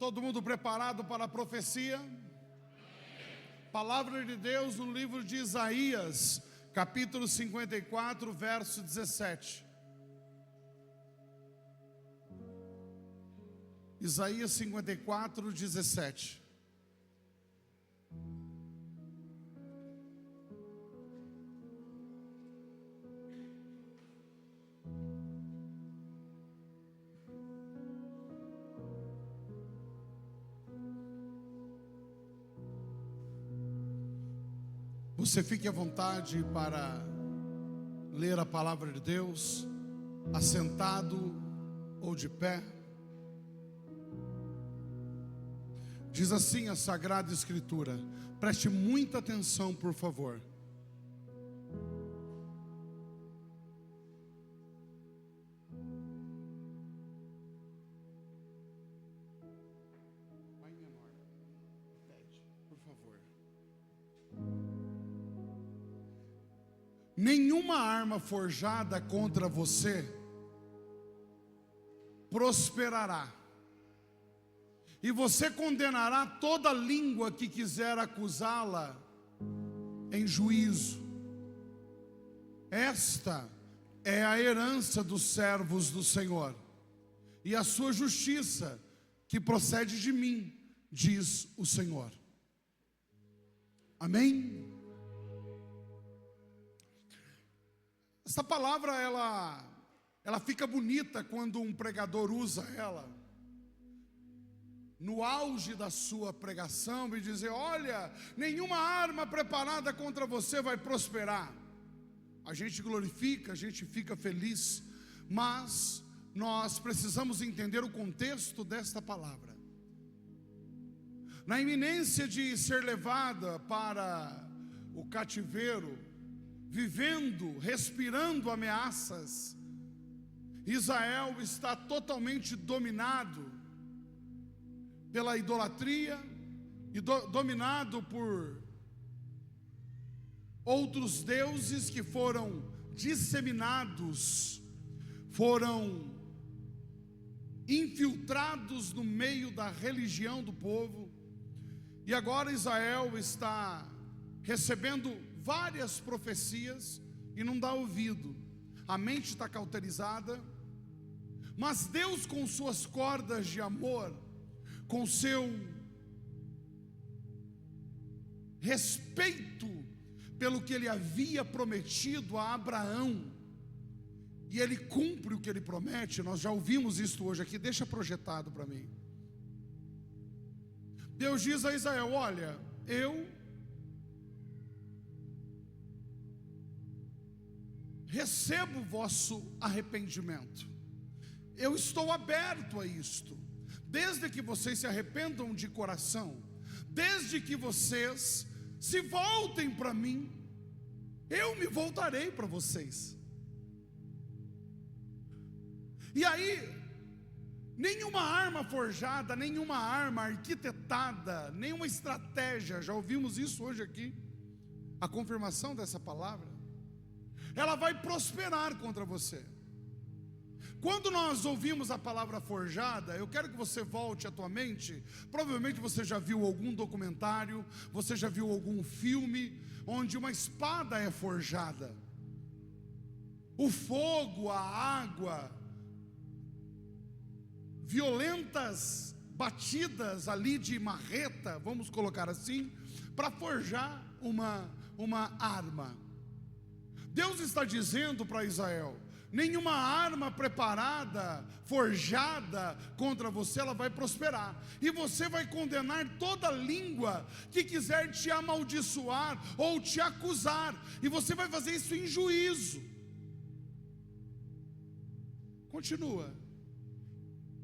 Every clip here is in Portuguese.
Todo mundo preparado para a profecia? Palavra de Deus no livro de Isaías, capítulo 54, verso 17. Isaías 54, 17. Você fique à vontade para ler a palavra de Deus, assentado ou de pé. Diz assim a Sagrada Escritura, preste muita atenção, por favor. Vai menor, pede, por favor. Nenhuma arma forjada contra você prosperará, e você condenará toda língua que quiser acusá-la em juízo. Esta é a herança dos servos do Senhor, e a sua justiça que procede de mim, diz o Senhor. Amém? Essa palavra, ela fica bonita quando um pregador usa ela no auge da sua pregação e dizer: olha, nenhuma arma preparada contra você vai prosperar. A gente glorifica, a gente fica feliz, mas nós precisamos entender o contexto desta palavra. Na iminência de ser levada para o cativeiro, vivendo, respirando ameaças, Israel está totalmente dominado pela idolatria e dominado por outros deuses que foram disseminados, foram infiltrados no meio da religião do povo. E agora Israel está recebendo várias profecias e não dá ouvido. A mente está cauterizada, mas Deus, com suas cordas de amor, com seu respeito pelo que ele havia prometido a Abraão, e ele cumpre o que ele promete. Nós já ouvimos isso hoje aqui, deixa projetado para mim. Deus diz a Israel: olha, eu recebo o vosso arrependimento, eu estou aberto a isto, desde que vocês se arrependam de coração, desde que vocês se voltem para mim, eu me voltarei para vocês. E aí, nenhuma arma forjada, nenhuma arma arquitetada, nenhuma estratégia, já ouvimos isso hoje aqui, a confirmação dessa palavra, ela vai prosperar contra você. Quando nós ouvimos a palavra forjada, eu quero que você volte à tua mente. Provavelmente você já viu algum documentário, você já viu algum filme onde uma espada é forjada. O fogo, a água, violentas batidas ali de marreta, vamos colocar assim, para forjar uma arma. Deus está dizendo para Israel: nenhuma arma preparada, forjada contra você, ela vai prosperar. E você vai condenar toda língua que quiser te amaldiçoar ou te acusar. E você vai fazer isso em juízo. Continua.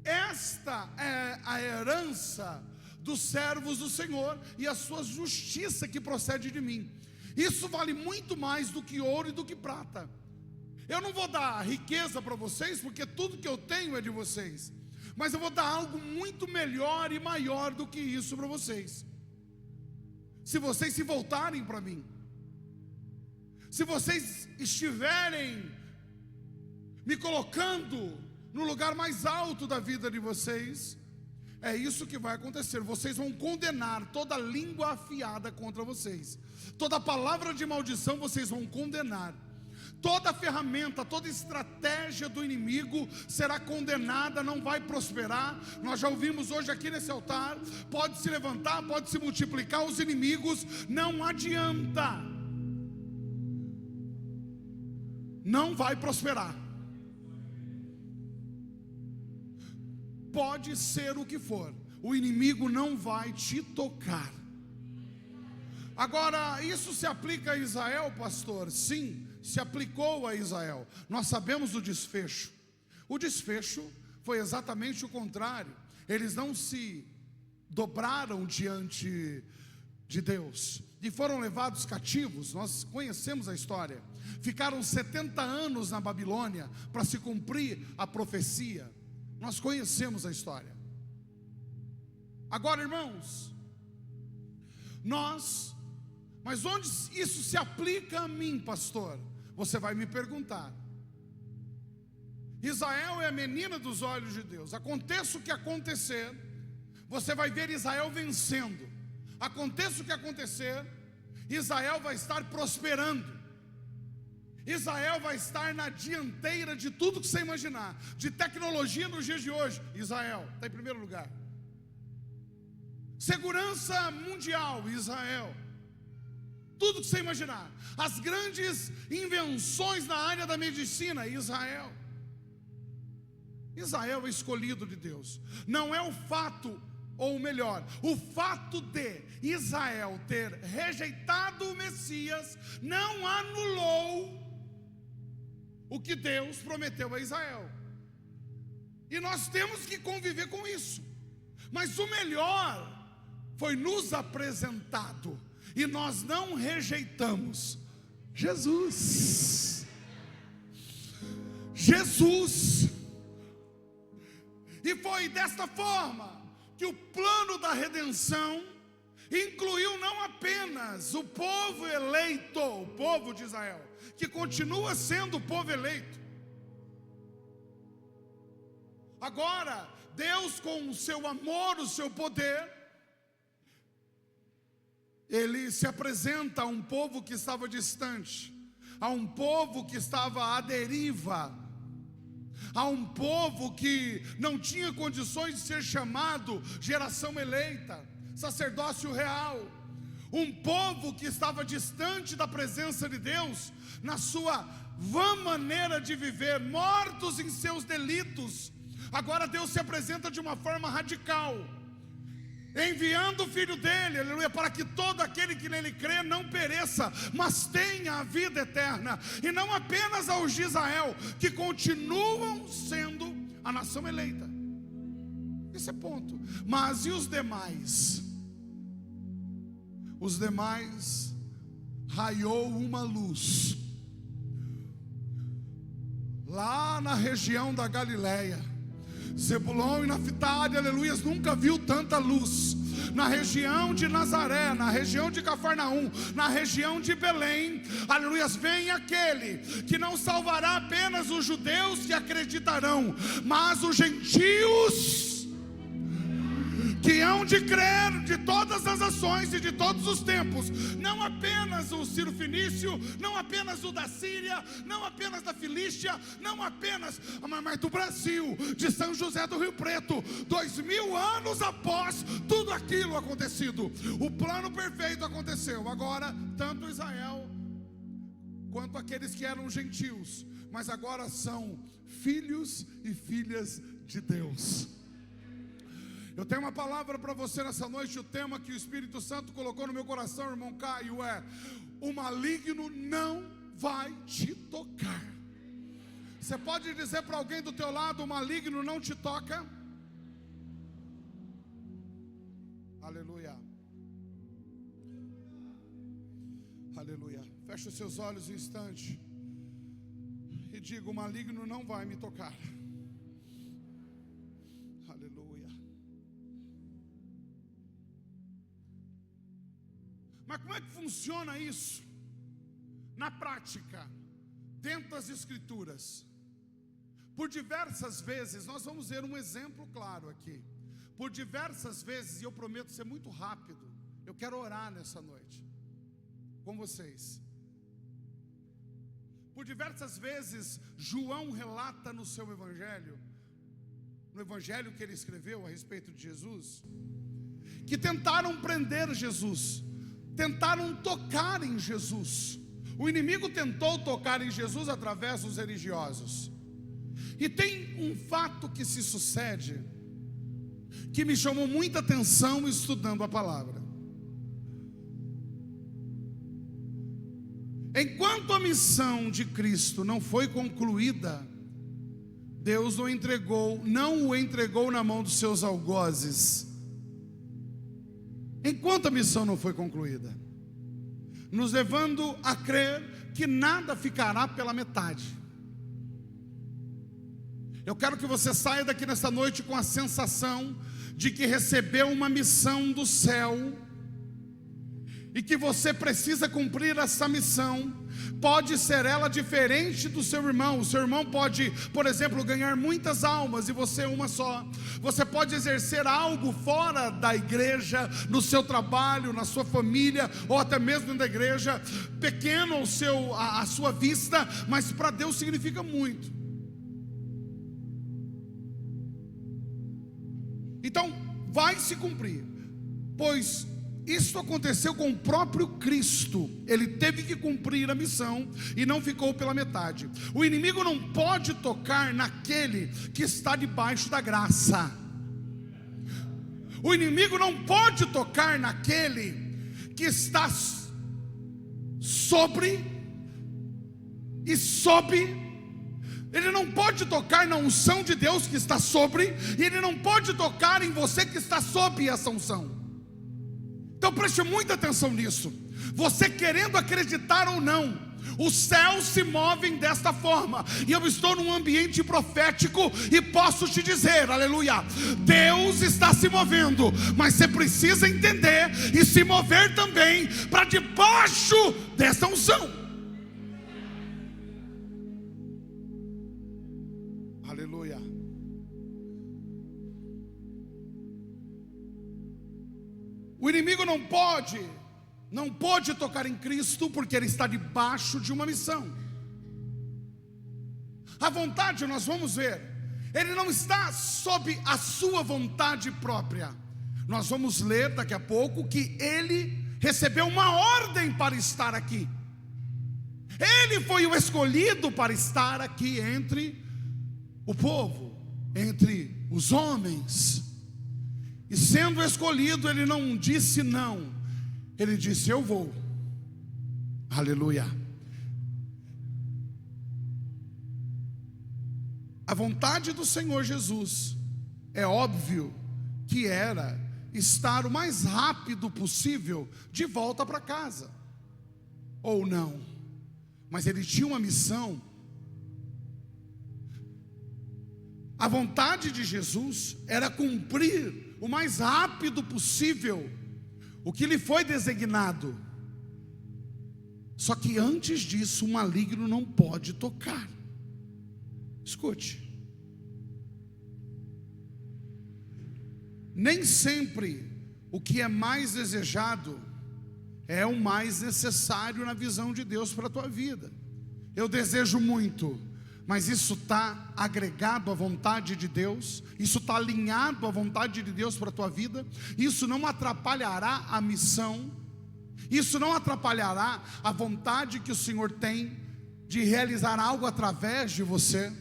Esta é a herança dos servos do Senhor e a sua justiça que procede de mim. Isso vale muito mais do que ouro e do que prata. Eu não vou dar riqueza para vocês, porque tudo que eu tenho é de vocês, mas eu vou dar algo muito melhor e maior do que isso para vocês. Se vocês se voltarem para mim, se vocês estiverem me colocando no lugar mais alto da vida de vocês, É isso que vai acontecer. Vocês vão condenar toda língua afiada contra vocês. Toda palavra de maldição vocês vão condenar. Toda ferramenta, toda estratégia do inimigo será condenada, não vai prosperar. Nós já ouvimos hoje aqui nesse altar: pode se levantar, pode se multiplicar os inimigos, não adianta, não vai prosperar. Pode ser o que for, o inimigo não vai te tocar. Agora, isso se aplica a Israel, pastor? Sim, se aplicou a Israel. Nós sabemos o desfecho. O desfecho foi exatamente o contrário. Eles não se dobraram diante de Deus e foram levados cativos. Nós conhecemos a história. Ficaram 70 anos na Babilônia para se cumprir a profecia. Nós conhecemos a história. Agora, irmãos, mas onde isso se aplica a mim, pastor? Você vai me perguntar. Israel é a menina dos olhos de Deus. Aconteça o que acontecer, você vai ver Israel vencendo. Aconteça o que acontecer, Israel vai estar prosperando. Israel vai estar na dianteira de tudo que você imaginar. De tecnologia nos dias de hoje, Israel está em primeiro lugar. Segurança mundial, Israel. Tudo que você imaginar. As grandes invenções na área da medicina, Israel. Israel é escolhido de Deus. Não é o fato, ou melhor, o fato de Israel ter rejeitado o Messias não anulou o que Deus prometeu a Israel. E nós temos que conviver com isso. Mas o melhor foi nos apresentado, e nós não rejeitamos Jesus. Jesus. E foi desta forma que o plano da redenção incluiu não apenas o povo eleito, o povo de Israel, que continua sendo o povo eleito. Agora, Deus, com o seu amor, o seu poder, Ele se apresenta a um povo que estava distante, a um povo que estava à deriva, a um povo que não tinha condições de ser chamado geração eleita, sacerdócio real, um povo que estava distante da presença de Deus, na sua vã maneira de viver, mortos em seus delitos. Agora Deus se apresenta de uma forma radical, enviando o Filho dele, aleluia, para que todo aquele que nele crê não pereça, mas tenha a vida eterna. E não apenas aos de Israel, que continuam sendo a nação eleita. Esse é ponto. Mas e os demais? Os demais, raiou uma luz lá na região da Galileia. Zebulon e Naftali, aleluias, nunca viu tanta luz. Na região de Nazaré, na região de Cafarnaum, na região de Belém, aleluias, vem aquele que não salvará apenas os judeus que acreditarão, mas os gentios que hão de crer, de todas as ações e de todos os tempos. Não apenas o Ciro Fenício, não apenas o da Síria, não apenas da Filístia, não apenas, mas do Brasil, de São José do Rio Preto, 2000 anos após tudo aquilo acontecido, o plano perfeito aconteceu. Agora, tanto Israel quanto aqueles que eram gentios, mas agora são filhos e filhas de Deus. Eu tenho uma palavra para você nessa noite. O tema que o Espírito Santo colocou no meu coração, irmão Caio, é: o maligno não vai te tocar. Você pode dizer para alguém do teu lado: o maligno não te toca? Aleluia. Aleluia. Feche os seus olhos um instante e diga: o maligno não vai me tocar. Aleluia. Mas como é que funciona isso na prática, dentro das Escrituras? Por diversas vezes, nós vamos ver um exemplo claro aqui. Por diversas vezes, e eu prometo ser muito rápido, eu quero orar nessa noite com vocês. Por diversas vezes, João relata no seu evangelho, no evangelho que ele escreveu a respeito de Jesus, que tentaram prender Jesus, tentaram tocar em Jesus. O inimigo tentou tocar em Jesus através dos religiosos. E tem um fato que se sucede, que me chamou muita atenção estudando a palavra. Enquanto a missão de Cristo não foi concluída, Deus não o entregou na mão dos seus algozes. Enquanto a missão não foi concluída, nos levando a crer que nada ficará pela metade. Eu quero que você saia daqui nesta noite com a sensação de que recebeu uma missão do céu e que você precisa cumprir essa missão. Pode ser ela diferente do seu irmão. O seu irmão pode, por exemplo, ganhar muitas almas e você uma só. Você pode exercer algo fora da igreja, no seu trabalho, na sua família, ou até mesmo dentro da igreja, pequeno a sua vista, mas para Deus significa muito. Então, vai se cumprir, pois isso aconteceu com o próprio Cristo. Ele teve que cumprir a missão e não ficou pela metade. O inimigo não pode tocar naquele que está debaixo da graça. O inimigo não pode tocar naquele que está sobre e sob. Ele não pode tocar na unção de Deus que está sobre, e ele não pode tocar em você que está sob essa unção. Então preste muita atenção nisso. Você querendo acreditar ou não, os céus se movem desta forma. E eu estou num ambiente profético e posso te dizer, aleluia, Deus está se movendo, mas você precisa entender e se mover também para debaixo dessa unção. Aleluia. O inimigo não pode tocar em Cristo, porque ele está debaixo de uma missão. A vontade, nós vamos ver, ele não está sob a sua vontade própria. Nós vamos ler daqui a pouco que ele recebeu uma ordem para estar aqui. Ele foi o escolhido para estar aqui entre o povo, entre os homens. E sendo escolhido, ele não disse não, ele disse eu vou. Aleluia. A vontade do Senhor Jesus, é óbvio que era estar o mais rápido possível de volta para casa, ou não, mas ele tinha uma missão. A vontade de Jesus era cumprir o mais rápido possível o que lhe foi designado. Só que antes disso, o maligno não pode tocar. Escute. Nem sempre o que é mais desejado é o mais necessário na visão de Deus para a tua vida. Eu desejo muito, mas isso está agregado à vontade de Deus, isso está alinhado à vontade de Deus para a tua vida, isso não atrapalhará a missão, isso não atrapalhará a vontade que o Senhor tem de realizar algo através de você.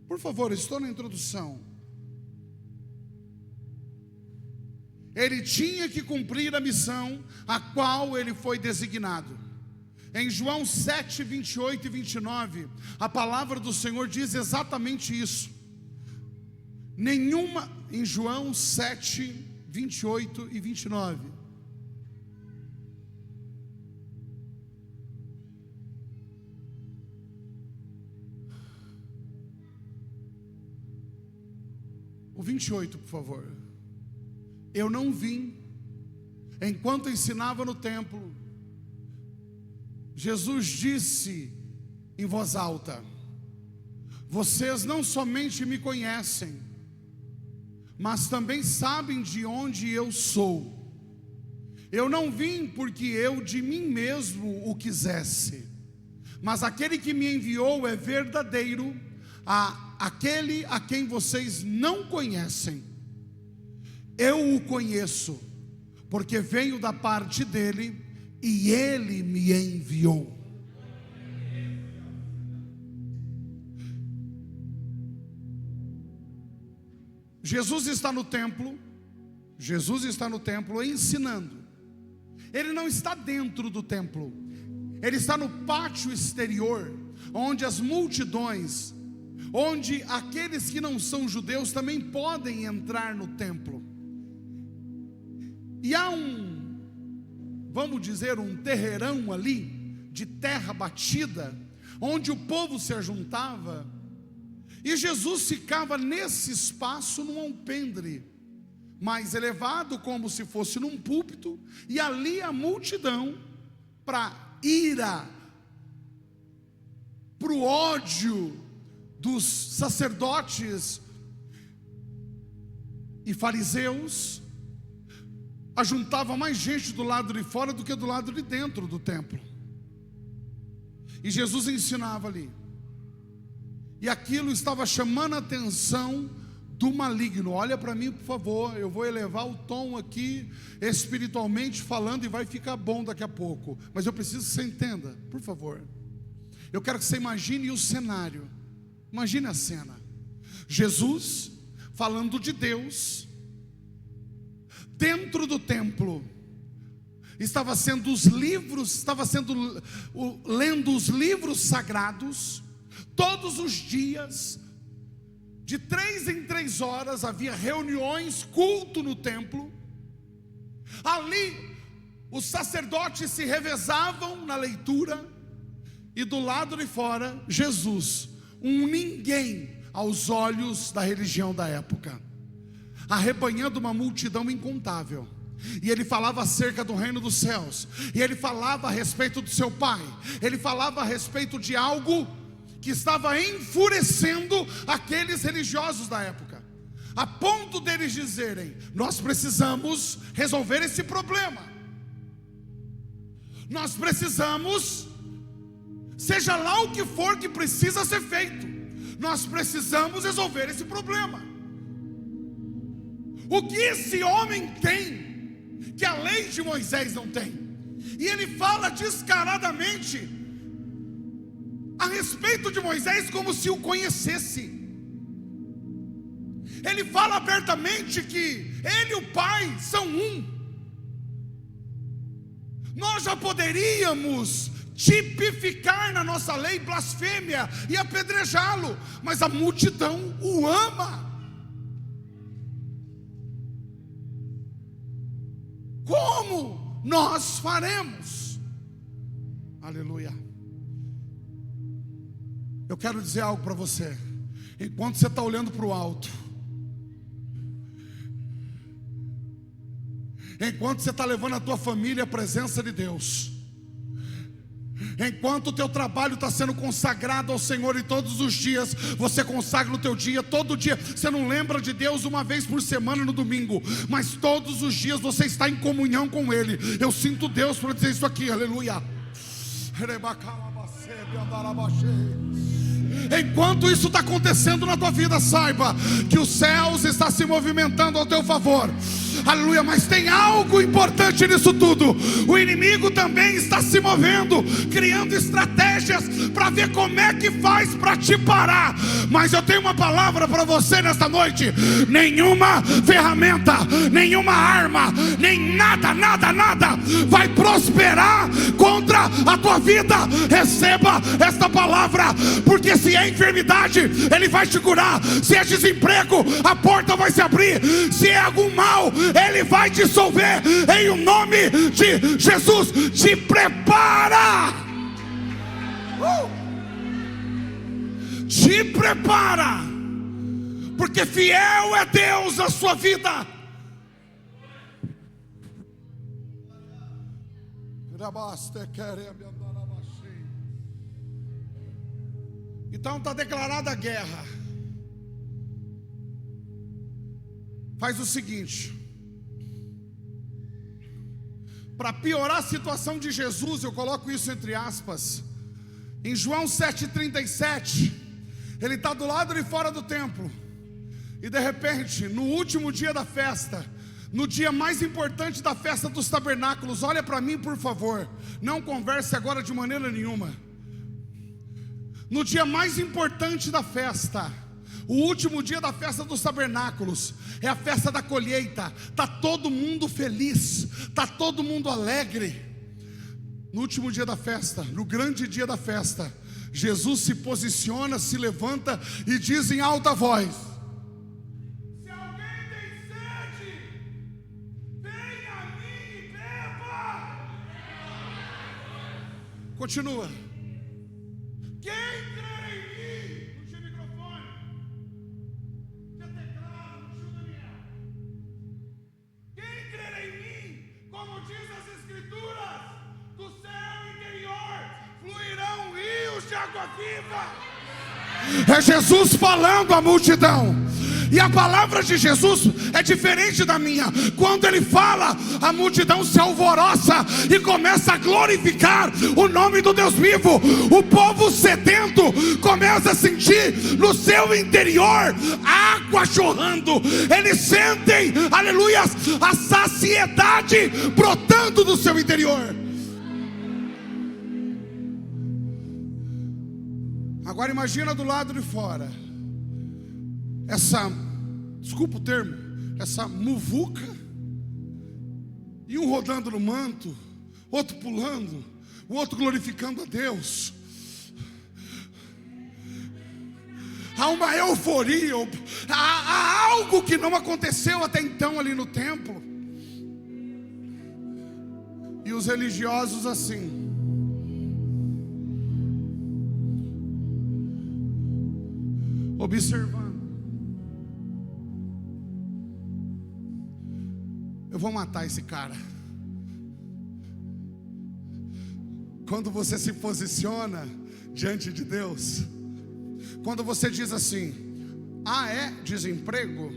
Por favor, estou na introdução. Ele tinha que cumprir a missão a qual ele foi designado. Em João 7, 28 e 29, a palavra do Senhor diz exatamente isso. Em João 7, 28 e 29. O 28, por favor. Eu não vim, enquanto ensinava no templo, Jesus disse em voz alta: vocês não somente me conhecem, mas também sabem de onde eu sou. Eu não vim porque eu de mim mesmo o quisesse, mas aquele que me enviou é verdadeiro, aquele a quem vocês não conhecem. Eu o conheço, porque venho da parte dele e ele me enviou. Jesus está no templo ensinando. Ele não está dentro do templo, ele está no pátio exterior, onde as multidões, onde aqueles que não são judeus também podem entrar no templo. E há vamos dizer, um terreirão ali, de terra batida, onde o povo se ajuntava, e Jesus ficava nesse espaço, num alpendre mais elevado, como se fosse num púlpito, e ali a multidão, para ira, para o ódio dos sacerdotes e fariseus, ajuntava mais gente do lado de fora do que do lado de dentro do templo. E Jesus ensinava ali, e aquilo estava chamando a atenção do maligno. Olha para mim, por favor, eu vou elevar o tom aqui, espiritualmente falando, e vai ficar bom daqui a pouco, mas eu preciso que você entenda, por favor. Eu quero que você imagine o cenário. Imagine a cena: Jesus falando de Deus, dentro do templo, estava sendo lendo os livros sagrados. Todos os dias, de 3 em 3 horas, havia reuniões, culto no templo. Ali, os sacerdotes se revezavam na leitura, e do lado de fora, Jesus, um ninguém aos olhos da religião da época, arrebanhando uma multidão incontável. E ele falava acerca do reino dos céus, e ele falava a respeito do seu Pai, ele falava a respeito de algo que estava enfurecendo aqueles religiosos da época, a ponto deles dizerem: nós precisamos resolver esse problema, nós precisamos, seja lá o que for que precisa ser feito, nós precisamos resolver esse problema. O que esse homem tem que a lei de Moisés não tem? E ele fala descaradamente a respeito de Moisés como se o conhecesse. Ele fala abertamente que ele e o Pai são um. Nós já poderíamos tipificar na nossa lei blasfêmia e apedrejá-lo, mas a multidão o ama. Como nós faremos? Aleluia. Eu quero dizer algo para você. Enquanto você está olhando para o alto, enquanto você está levando a tua família à presença de Deus, enquanto o teu trabalho está sendo consagrado ao Senhor, e todos os dias você consagra o teu dia, todo dia, você não lembra de Deus uma vez por semana no domingo, mas todos os dias você está em comunhão com Ele. Eu sinto Deus para dizer isso aqui, aleluia. Enquanto isso está acontecendo na tua vida, saiba que os céus estão se movimentando ao teu favor, aleluia. Mas tem algo importante nisso tudo: o inimigo também está se movendo, criando estratégias para ver como é que faz para te parar. Mas eu tenho uma palavra para você nesta noite: nenhuma ferramenta, nenhuma arma, nem nada vai prosperar contra a tua vida. Receba esta palavra, porque se é enfermidade, Ele vai te curar. Se é desemprego, a porta vai se abrir. Se é algum mal, Ele vai dissolver em o nome de Jesus. Te prepara, te prepara, porque fiel é Deus na sua vida. Então está declarada a guerra. faz o seguinte: para piorar a situação de Jesus, eu coloco isso entre aspas, em João 7,37, ele está do lado de fora do templo, e de repente, no último dia da festa, no dia mais importante da festa dos tabernáculos, olha para mim por favor, não converse agora de maneira nenhuma. No dia mais importante da festa, o último dia da festa dos tabernáculos, é a festa da colheita, está todo mundo feliz, está todo mundo alegre. No último dia da festa, no grande dia da festa, Jesus se posiciona, se levanta e diz em alta voz: se alguém tem sede, venha a mim e beba. Continua. Quem crer em mim? Não tinha microfone. Tinha teclado, não tinha Daniel. Quem crer em mim, como diz as escrituras, do seu interior fluirão rios de água viva. É Jesus falando à multidão. E a palavra de Jesus é diferente da minha. Quando ele fala, a multidão se alvoroça e começa a glorificar o nome do Deus vivo. O povo sedento começa a sentir no seu interior água jorrando. Eles sentem, aleluia, a saciedade brotando do seu interior. Agora imagina do lado de fora essa, desculpa o termo, essa muvuca, e um rodando no manto, outro pulando, o outro glorificando a Deus. Há uma euforia, há algo que não aconteceu até então ali no templo. E os religiosos assim, observando. Eu vou matar esse cara. Quando você se posiciona diante de Deus, quando você diz assim: ah, é desemprego?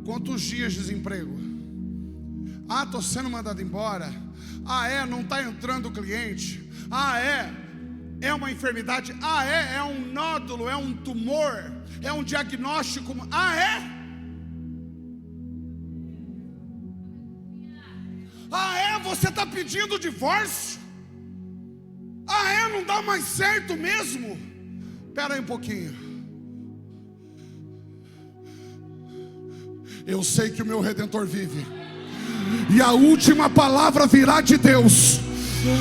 Quantos dias de desemprego? Ah, estou sendo mandado embora. Ah, é, não está entrando cliente. Ah, é uma enfermidade. Ah, é um nódulo, é um tumor, é um diagnóstico. Ah, é? Ah, é? Você está pedindo divórcio? Ah, é? Não dá mais certo mesmo? Espera aí um pouquinho. Eu sei que o meu Redentor vive, e a última palavra virá de Deus.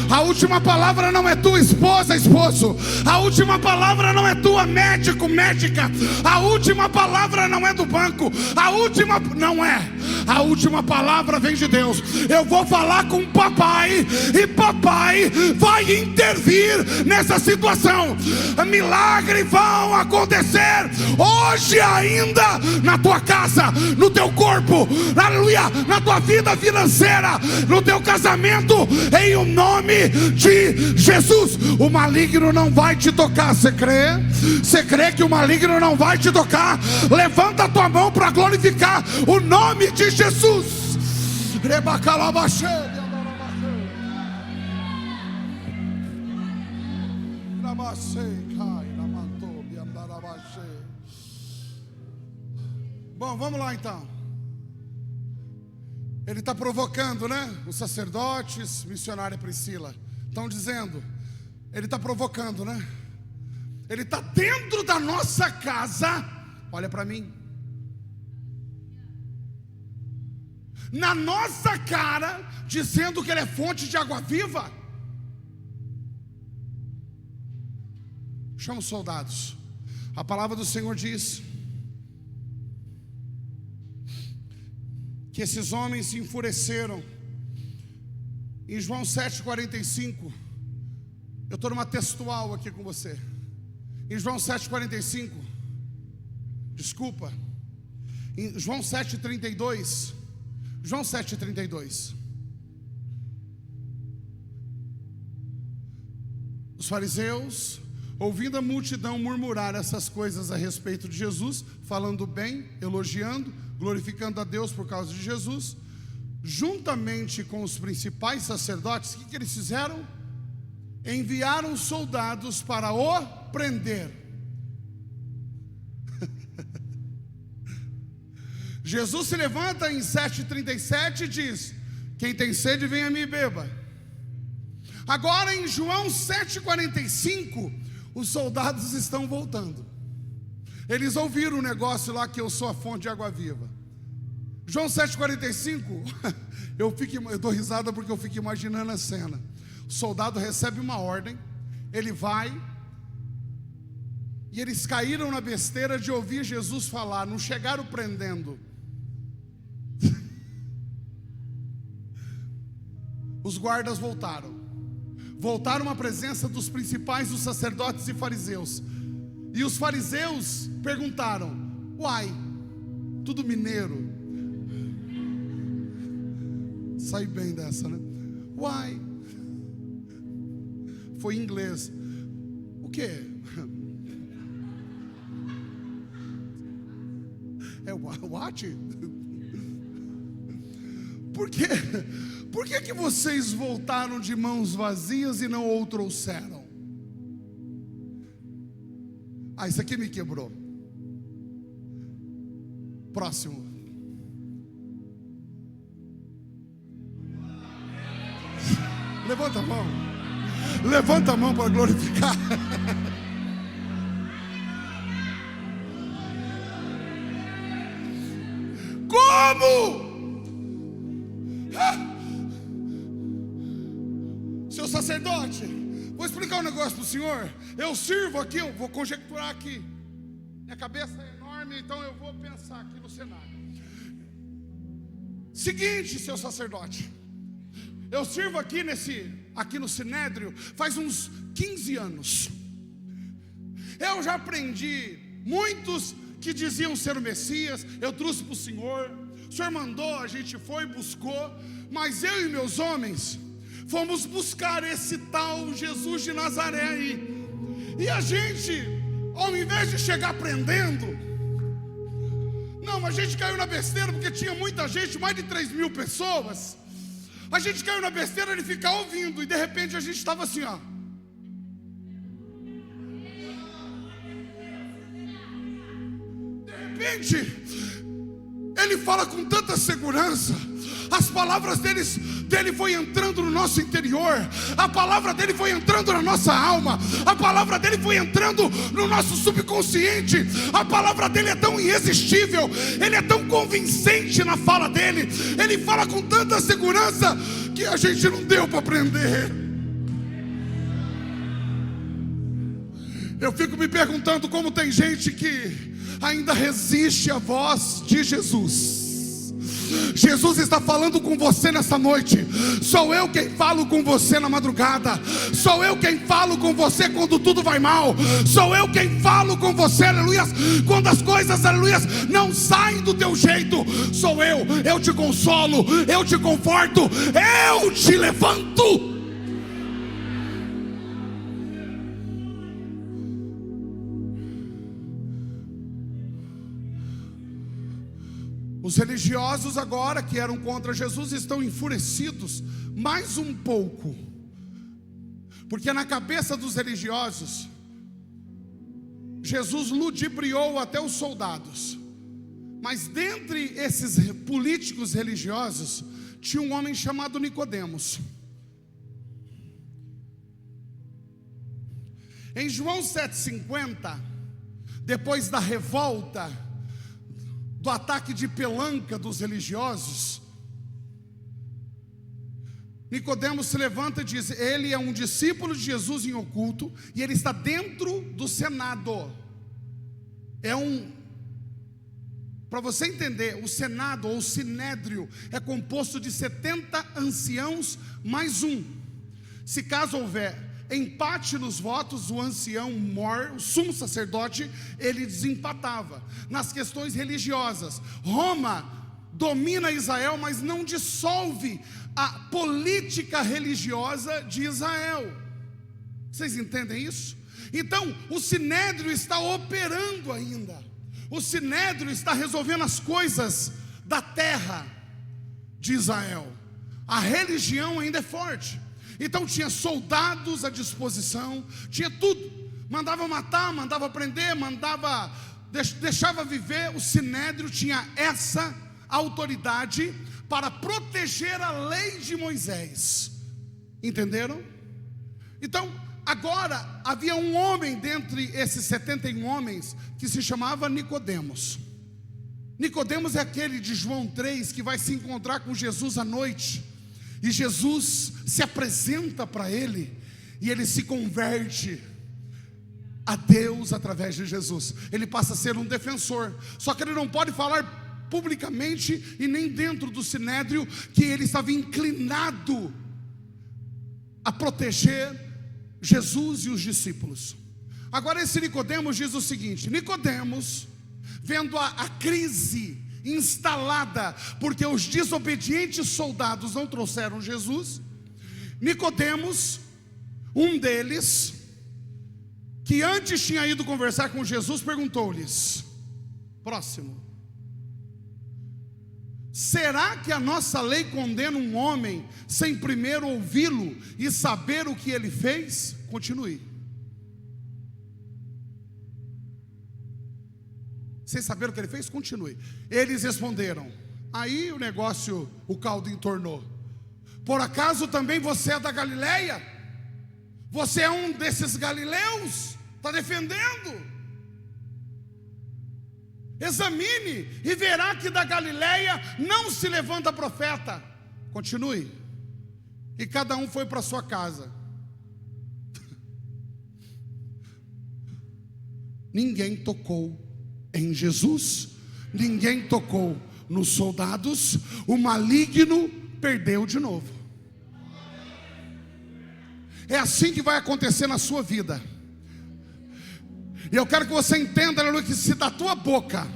A última palavra não é tua esposa, esposo. A última palavra não é tua médico, médica. A última palavra não é do banco. A última não é. A última palavra vem de Deus. Eu vou falar com papai, e papai vai intervir nessa situação. Milagres vão acontecer hoje ainda na tua casa, no teu corpo, aleluia, na tua vida financeira, no teu casamento, em o nome de Jesus. O maligno não vai te tocar. Você crê? Você crê que o maligno não vai te tocar? Levanta a tua mão para glorificar o nome de Jesus. Bom, vamos lá então. Ele está provocando, né? Os sacerdotes, missionária Priscila, estão dizendo, ele está provocando, né? Ele está dentro da nossa casa, olha para mim, na nossa cara, dizendo que ele é fonte de água viva. Chama os soldados. A palavra do Senhor diz que esses homens se enfureceram. Em João 7,45, eu estou numa textual aqui com você. Em João 7,45, desculpa, em João 7,32, João 7,32, os fariseus, Ouvindo a multidão murmurar essas coisas a respeito de Jesus, falando bem, elogiando, glorificando a Deus por causa de Jesus, juntamente com os principais sacerdotes, o que eles fizeram? Enviaram soldados para o prender. Jesus se levanta em 7,37 e diz: quem tem sede, venha a mim e beba. Agora em João 7,45, os soldados estão voltando. Eles ouviram o negócio lá que eu sou a fonte de água viva. João 7,45, eu dou risada porque eu fico imaginando a cena. O soldado recebe uma ordem, ele vai, e eles caíram na besteira de ouvir Jesus falar, não chegaram prendendo. Os guardas voltaram à presença dos principais, dos sacerdotes e fariseus. E os fariseus perguntaram: uai, tudo mineiro, sai bem dessa, né? Uai, foi em inglês. O quê? É what? Por que vocês voltaram de mãos vazias e não o trouxeram? Ah, isso aqui me quebrou. Próximo. Levanta a mão. Levanta a mão para glorificar. Como? Seu sacerdote, vou explicar um negócio para o senhor. Eu sirvo aqui, eu vou conjecturar aqui. Minha cabeça é enorme, então eu vou pensar aqui no cenário. Seguinte, seu sacerdote, eu sirvo aqui no Sinédrio faz uns 15 anos. Eu já aprendi muitos que diziam ser o Messias. Eu trouxe para o senhor mandou, a gente foi, buscou. Mas eu e meus homens fomos buscar esse tal Jesus de Nazaré aí. E a gente, ao invés de chegar prendendo, não, a gente caiu na besteira, porque tinha muita gente, mais de 3.000 pessoas. A gente caiu na besteira de ficar ouvindo, e de repente a gente estava assim, ó. De repente, ele fala com tanta segurança, as palavras dele foi entrando no nosso interior, a palavra dele foi entrando na nossa alma, a palavra dele foi entrando no nosso subconsciente. A palavra dele é tão irresistível, ele é tão convincente na fala dele, ele fala com tanta segurança que a gente não deu para aprender. Eu fico me perguntando como tem gente que ainda resiste à voz de Jesus. Jesus está falando com você nessa noite. Sou eu quem falo com você na madrugada. Sou eu quem falo com você quando tudo vai mal. Sou eu quem falo com você, aleluias, quando as coisas, aleluias, não saem do teu jeito. Sou eu te consolo, eu te conforto, eu te levanto. Os religiosos agora, que eram contra Jesus, estão enfurecidos mais um pouco, porque na cabeça dos religiosos, Jesus ludibriou até os soldados. Mas dentre esses políticos religiosos, tinha um homem chamado Nicodemos. Em João 7,50, depois da revolta, do ataque de pelanca dos religiosos, Nicodemos se levanta e diz: ele é um discípulo de Jesus em oculto, e ele está dentro do Senado. Para você entender, o Senado ou o Sinédrio é composto de 70 anciãos mais um. Se caso houver empate nos votos, o ancião mor, o sumo sacerdote, ele desempatava. Nas questões religiosas, Roma domina Israel, mas não dissolve a política religiosa de Israel. Vocês entendem isso? Então o sinédrio está operando ainda. O sinédrio está resolvendo as coisas da terra de Israel. A religião ainda é forte. Então tinha soldados à disposição, tinha tudo. Mandava matar, mandava prender, deixava viver. O sinédrio tinha essa autoridade para proteger a lei de Moisés. Entenderam? Então, agora havia um homem dentre esses 71 homens que se chamava Nicodemos. Nicodemos é aquele de João 3 que vai se encontrar com Jesus à noite, e Jesus se apresenta para ele, e ele se converte a Deus através de Jesus. Ele passa a ser um defensor, só que ele não pode falar publicamente e nem dentro do sinédrio que ele estava inclinado a proteger Jesus e os discípulos. Agora esse Nicodemos diz o seguinte: Nicodemos, vendo a crise instalada, porque os desobedientes soldados não trouxeram Jesus, Nicodemos, um deles, que antes tinha ido conversar com Jesus, perguntou-lhes, próximo: será que a nossa lei condena um homem sem primeiro ouvi-lo e saber o que ele fez? Continue. Sem saber o que ele fez? Continue. Eles responderam. Aí o negócio, o caldo entornou. Por acaso também você é da Galileia? Você é um desses galileus? Está defendendo? Examine e verá que da Galileia não se levanta profeta. Continue. E cada um foi para sua casa. Ninguém tocou em Jesus, ninguém tocou nos soldados. O maligno perdeu de novo. É assim que vai acontecer na sua vida. E eu quero que você entenda, aleluia, que se da tua boca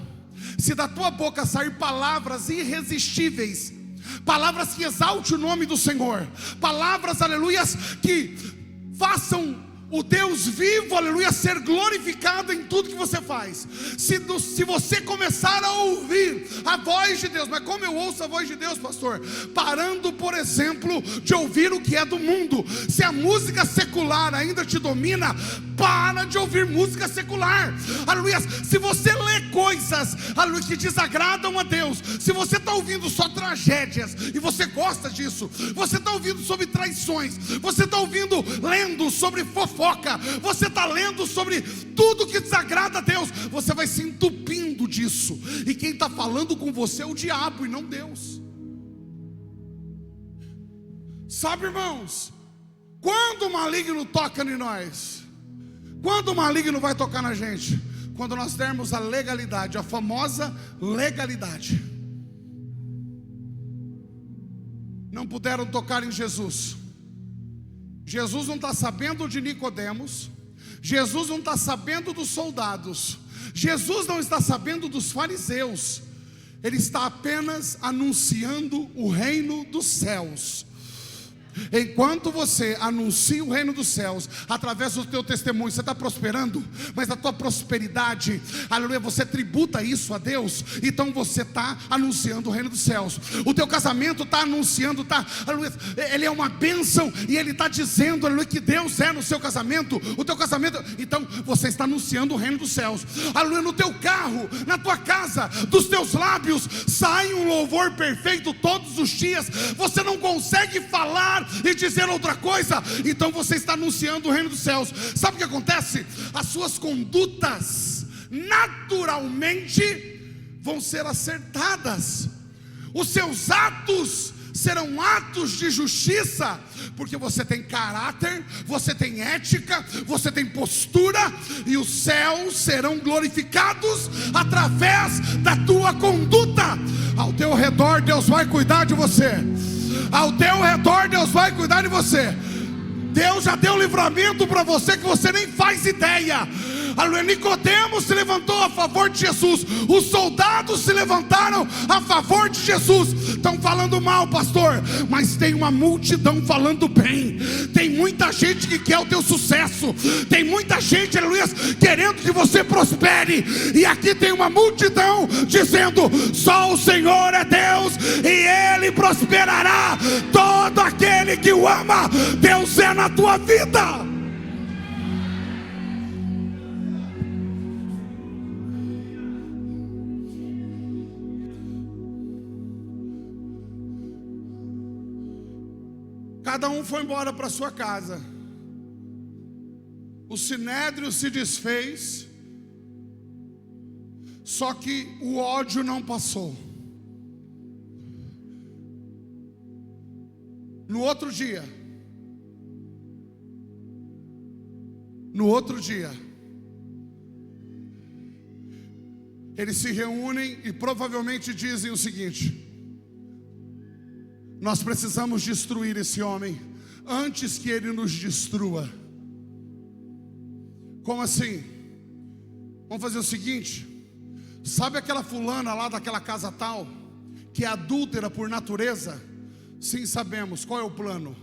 sair palavras irresistíveis, palavras que exalte o nome do Senhor, palavras, aleluias, que façam o Deus vivo, aleluia, ser glorificado em tudo que você faz. Se você começar a ouvir a voz de Deus, mas como eu ouço a voz de Deus, pastor? Parando, por exemplo, de ouvir o que é do mundo. Se a música secular ainda te domina, para de ouvir música secular, aleluia. Se você lê coisas, aleluia, que desagradam a Deus, se você está ouvindo só tragédias, e você gosta disso, você está ouvindo sobre traições, você está lendo sobre fofoca, você está lendo sobre tudo que desagrada a Deus, você vai se entupindo disso, e quem está falando com você é o diabo e não Deus. Sabe, irmãos, quando o maligno toca em nós, quando o maligno vai tocar na gente? Quando nós dermos a legalidade, a famosa legalidade. Não puderam tocar em Jesus. Jesus não está sabendo de Nicodemos. Jesus não está sabendo dos soldados. Jesus não está sabendo dos fariseus. Ele está apenas anunciando o reino dos céus. Enquanto você anuncia o reino dos céus, através do teu testemunho, você está prosperando, mas a tua prosperidade, aleluia, você tributa isso a Deus, então você está anunciando o reino dos céus. O teu casamento está anunciando, aleluia, ele é uma bênção, e ele está dizendo, aleluia, que Deus é no seu casamento, o teu casamento, então você está anunciando o reino dos céus. Aleluia, no teu carro, na tua casa, dos teus lábios, sai um louvor perfeito todos os dias, você não consegue falar e dizer outra coisa, então você está anunciando o reino dos céus. Sabe o que acontece? As suas condutas naturalmente vão ser acertadas, os seus atos serão atos de justiça, porque você tem caráter, você tem ética, você tem postura, e os céus serão glorificados através da tua conduta. Ao teu redor Deus vai cuidar de você. Ao teu redor Deus vai cuidar de você. Deus já deu livramento para você que você nem faz ideia. Aleluia. Nicodemos se levantou a favor de Jesus. Os soldados se levantaram a favor de Jesus. Estão falando mal, pastor, mas tem uma multidão falando bem. Tem muita gente que quer o teu sucesso. Tem muita gente, aleluia, querendo que você prospere. E aqui tem uma multidão dizendo: só o Senhor é Deus e Ele prosperará todo aquele que o ama. Deus é na tua vida. Cada um foi embora para sua casa. O sinédrio se desfez. Só que o ódio não passou. No outro dia, eles se reúnem e provavelmente dizem o seguinte: nós precisamos destruir esse homem antes que ele nos destrua. Como assim? Vamos fazer o seguinte: sabe aquela fulana lá daquela casa tal, que é adúltera por natureza? Sim, sabemos. Qual é o plano?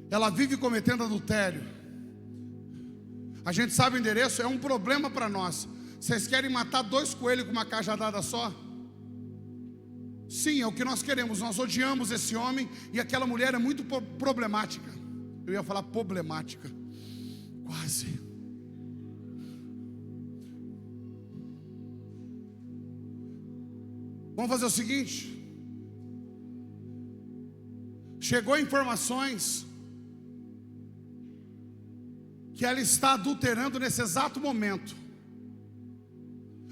Ela vive cometendo adultério. A gente sabe o endereço, é um problema para nós. Vocês querem matar 2 coelhos com uma cajadada só? Sim, é o que nós queremos. Nós odiamos esse homem e aquela mulher é muito problemática. Eu ia falar problemática, quase. Vamos fazer o seguinte: chegou informações que ela está adulterando nesse exato momento.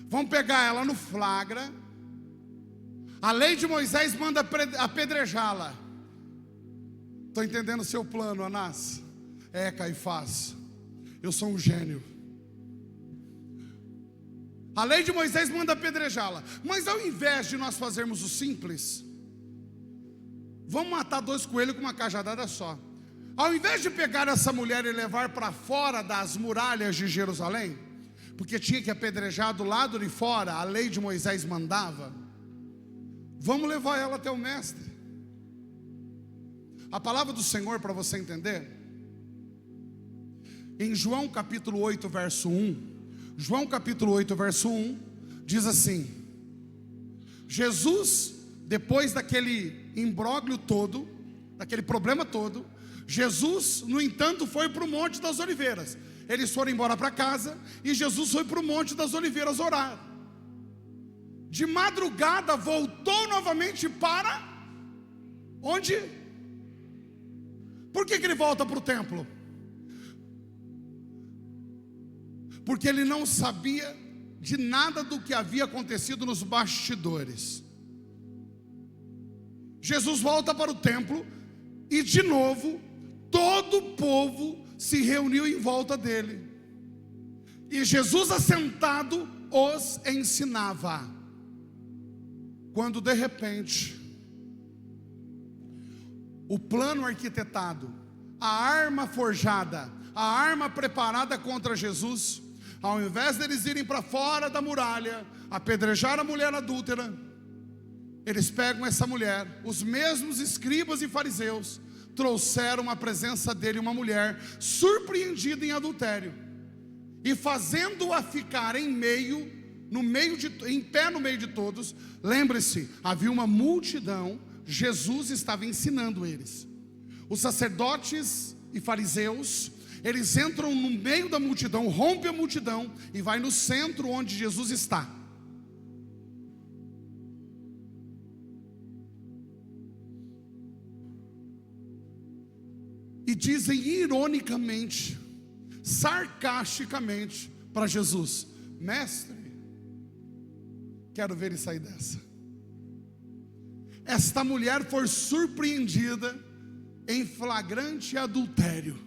Vamos pegar ela no flagra. A lei de Moisés manda apedrejá-la. Estou entendendo o seu plano, Anás? É, Caifás, eu sou um gênio. A lei de Moisés manda apedrejá-la. Mas ao invés de nós fazermos o simples, vamos matar 2 coelhos com uma cajadada só. Ao invés de pegar essa mulher e levar para fora das muralhas de Jerusalém, porque tinha que apedrejar do lado de fora, a lei de Moisés mandava, vamos levar ela até o mestre. A palavra do Senhor, para você entender, em João capítulo 8 verso 1, João capítulo 8 verso 1, diz assim: Jesus, depois daquele imbróglio todo, daquele problema todo, Jesus, no entanto, foi para o Monte das Oliveiras. Eles foram embora para casa e Jesus foi para o Monte das Oliveiras orar. De madrugada voltou novamente para onde? Por que ele volta para o templo? Porque ele não sabia de nada do que havia acontecido nos bastidores. Jesus volta para o templo e de novo todo o povo se reuniu em volta dele. E Jesus assentado os ensinava. Quando de repente o plano arquitetado, a arma forjada, a arma preparada contra Jesus, ao invés deles irem para fora da muralha, apedrejar a mulher adúltera, eles pegam essa mulher. Os mesmos escribas e fariseus trouxeram à presença dele uma mulher surpreendida em adultério, e fazendo-a ficar em pé no meio de todos. Lembre-se, havia uma multidão, Jesus estava ensinando eles. Os sacerdotes e fariseus, eles entram no meio da multidão, rompem a multidão e vai no centro onde Jesus está. E dizem ironicamente, sarcasticamente para Jesus: mestre, quero ver ele sair dessa. Esta mulher foi surpreendida em flagrante adultério,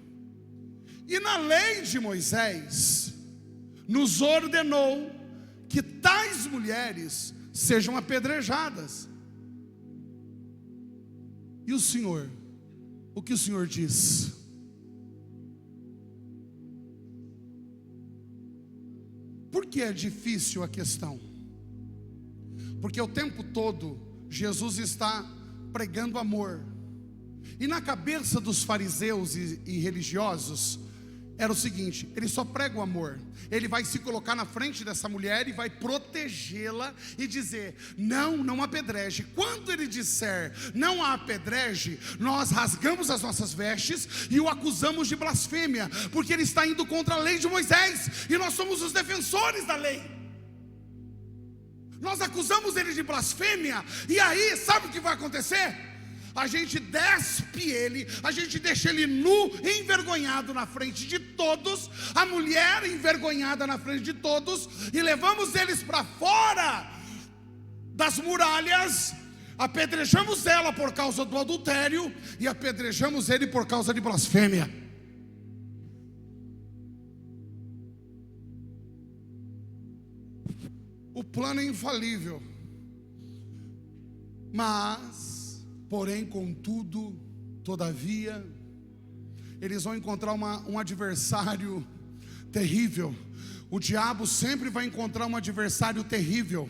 e na lei de Moisés nos ordenou que tais mulheres sejam apedrejadas. E o Senhor, o que o Senhor diz? que é difícil a questão? Porque o tempo todo Jesus está pregando amor. E na cabeça dos fariseus e religiosos era o seguinte: ele só prega o amor. Ele vai se colocar na frente dessa mulher e vai protegê-la e dizer: não apedreje. Quando ele disser não a apedreje, nós rasgamos as nossas vestes e o acusamos de blasfêmia, porque ele está indo contra a lei de Moisés, e nós somos os defensores da lei. Nós acusamos ele de blasfêmia, e aí sabe o que vai acontecer? A gente despe ele, a gente deixa ele nu, envergonhado na frente de todos, a mulher envergonhada na frente de todos, e levamos eles para fora das muralhas, apedrejamos ela por causa do adultério, e apedrejamos ele por causa de blasfêmia. O plano é infalível, mas, porém, contudo, todavia, eles vão encontrar um adversário terrível. O diabo sempre vai encontrar um adversário terrível.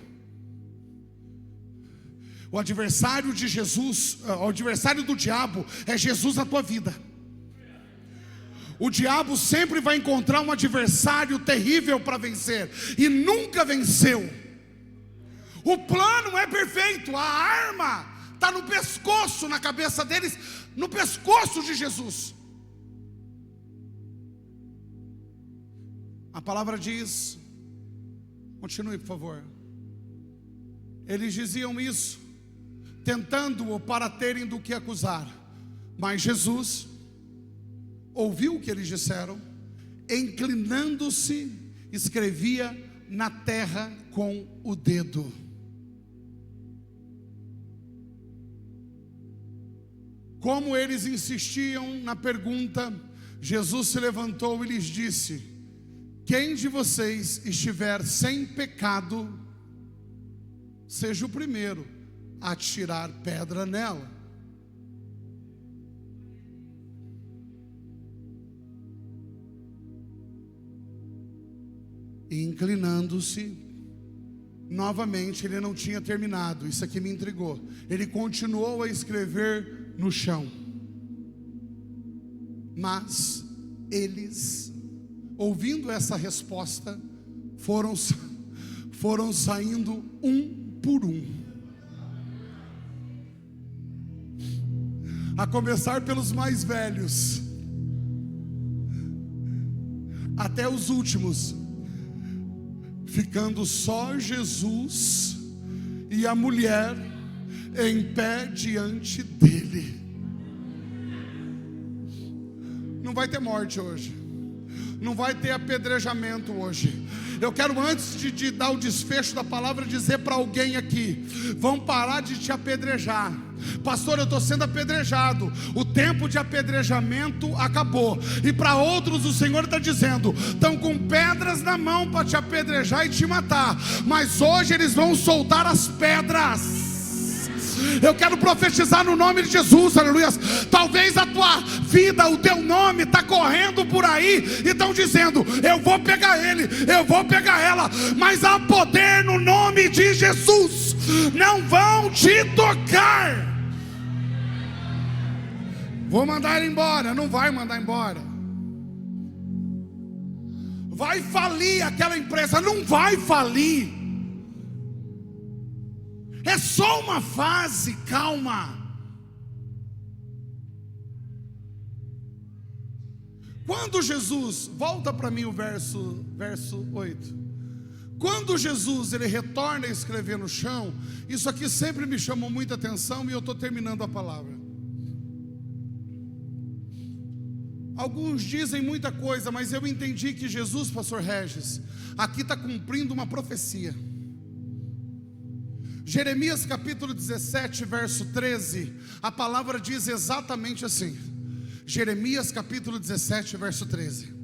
O adversário de Jesus, o adversário do diabo é Jesus na tua vida. O diabo sempre vai encontrar um adversário terrível para vencer, e nunca venceu. O plano é perfeito, a arma está no pescoço, na cabeça deles, no pescoço de Jesus. A palavra diz, continue por favor. Eles diziam isso, tentando-o para terem do que acusar, mas Jesus ouviu o que eles disseram, inclinando-se, escrevia na terra com o dedo. Como eles insistiam na pergunta, Jesus se levantou e lhes disse: quem de vocês estiver sem pecado, seja o primeiro a tirar pedra nela. E inclinando-se, novamente, ele não tinha terminado, isso aqui me intrigou. Ele continuou a escrever no chão. Mas eles, ouvindo essa resposta, foram saindo um por um, a começar pelos mais velhos, até os últimos, ficando só Jesus e a mulher em pé diante dele. Não vai ter morte hoje, não vai ter apedrejamento hoje. Eu quero, antes de dar o desfecho da palavra, dizer para alguém aqui: vão parar de te apedrejar. Pastor, eu estou sendo apedrejado. O tempo de apedrejamento acabou. E para outros o Senhor está dizendo: estão com pedras na mão para te apedrejar e te matar, mas hoje eles vão soltar as pedras. Eu quero profetizar no nome de Jesus, aleluia. Talvez a tua vida, o teu nome está correndo por aí, e estão dizendo: eu vou pegar ele, eu vou pegar ela, mas há poder no nome de Jesus. Não vão te tocar. Vou mandar ele embora. Não vai mandar embora. Vai falir aquela empresa. Não vai falir. É só uma fase, calma. Quando Jesus, volta para mim o verso 8. Quando Jesus ele retorna a escrever no chão, isso aqui sempre me chamou muita atenção, e eu estou terminando a palavra. Alguns dizem muita coisa, mas eu entendi que Jesus, pastor Regis, aqui está cumprindo uma profecia. Jeremias capítulo 17, verso 13, a palavra diz exatamente assim. Jeremias capítulo 17, verso 13: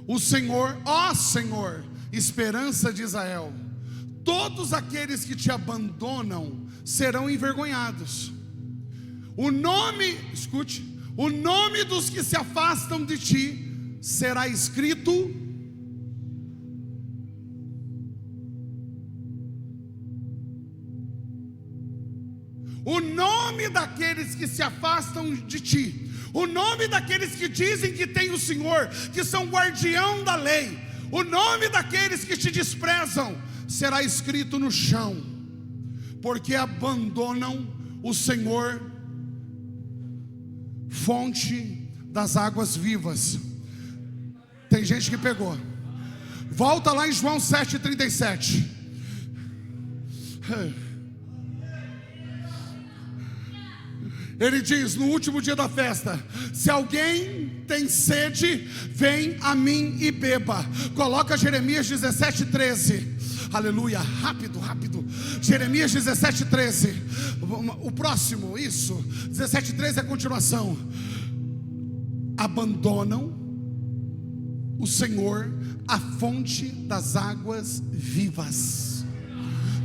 o Senhor, ó Senhor, esperança de Israel, todos aqueles que te abandonam serão envergonhados. O nome, escute, o nome dos que se afastam de ti será escrito o nome daqueles que se afastam de ti, o nome daqueles que dizem que tem o Senhor, que são guardião da lei, o nome daqueles que te desprezam, será escrito no chão, porque abandonam o Senhor, fonte das águas vivas. Tem gente que pegou. Volta lá em João 7,37. Ele diz no último dia da festa: se alguém tem sede, vem a mim e beba. Coloca Jeremias 17,13. Aleluia, rápido. Jeremias 17,13. O próximo, isso. 17,13 é a continuação. Abandonam o Senhor, a fonte das águas vivas.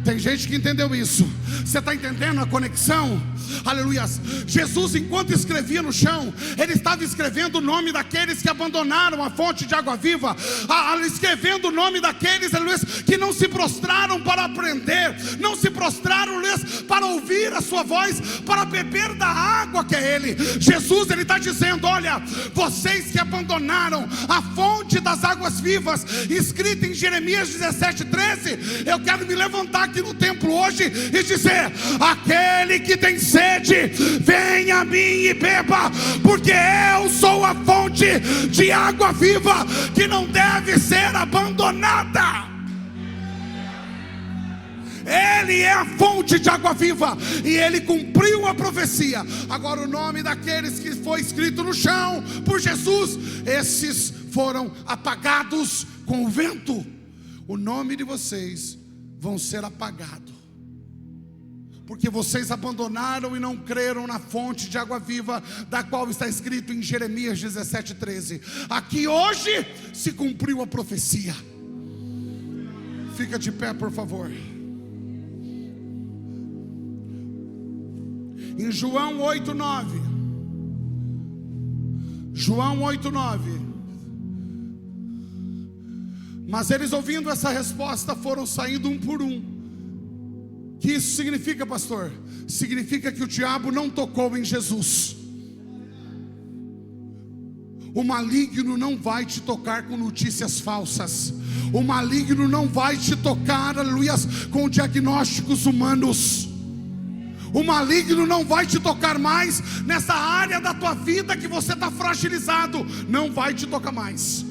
Tem gente que entendeu isso. Você está entendendo a conexão? Aleluia. Jesus, enquanto escrevia no chão, ele estava escrevendo o nome daqueles que abandonaram a fonte de água viva, escrevendo o nome daqueles, aleluia, que não se prostraram para aprender, não se prostraram, aleluia, para ouvir a sua voz, para beber da água que é ele. Jesus, ele está dizendo: olha, vocês que abandonaram a fonte das águas vivas, escrita em Jeremias 17,13, eu quero me levantar aqui no templo hoje e dizer: aquele que tem sede, venha a mim e beba, porque eu sou a fonte de água viva que não deve ser abandonada. Ele é a fonte de água viva e ele cumpriu a profecia. Agora, o nome daqueles que foi escrito no chão por Jesus, esses foram apagados com o vento. O nome de vocês vão ser apagados, porque vocês abandonaram e não creram na fonte de água viva, da qual está escrito em Jeremias 17,13. Aqui hoje se cumpriu a profecia. Fica de pé, por favor. Em João 8,9. João 8,9. Mas eles, ouvindo essa resposta, foram saindo um por um. O que isso significa, pastor? Significa que o diabo não tocou em Jesus. O maligno não vai te tocar com notícias falsas. O maligno não vai te tocar, aleluia, com diagnósticos humanos. O maligno não vai te tocar mais nessa área da tua vida que você está fragilizado. Não vai te tocar mais.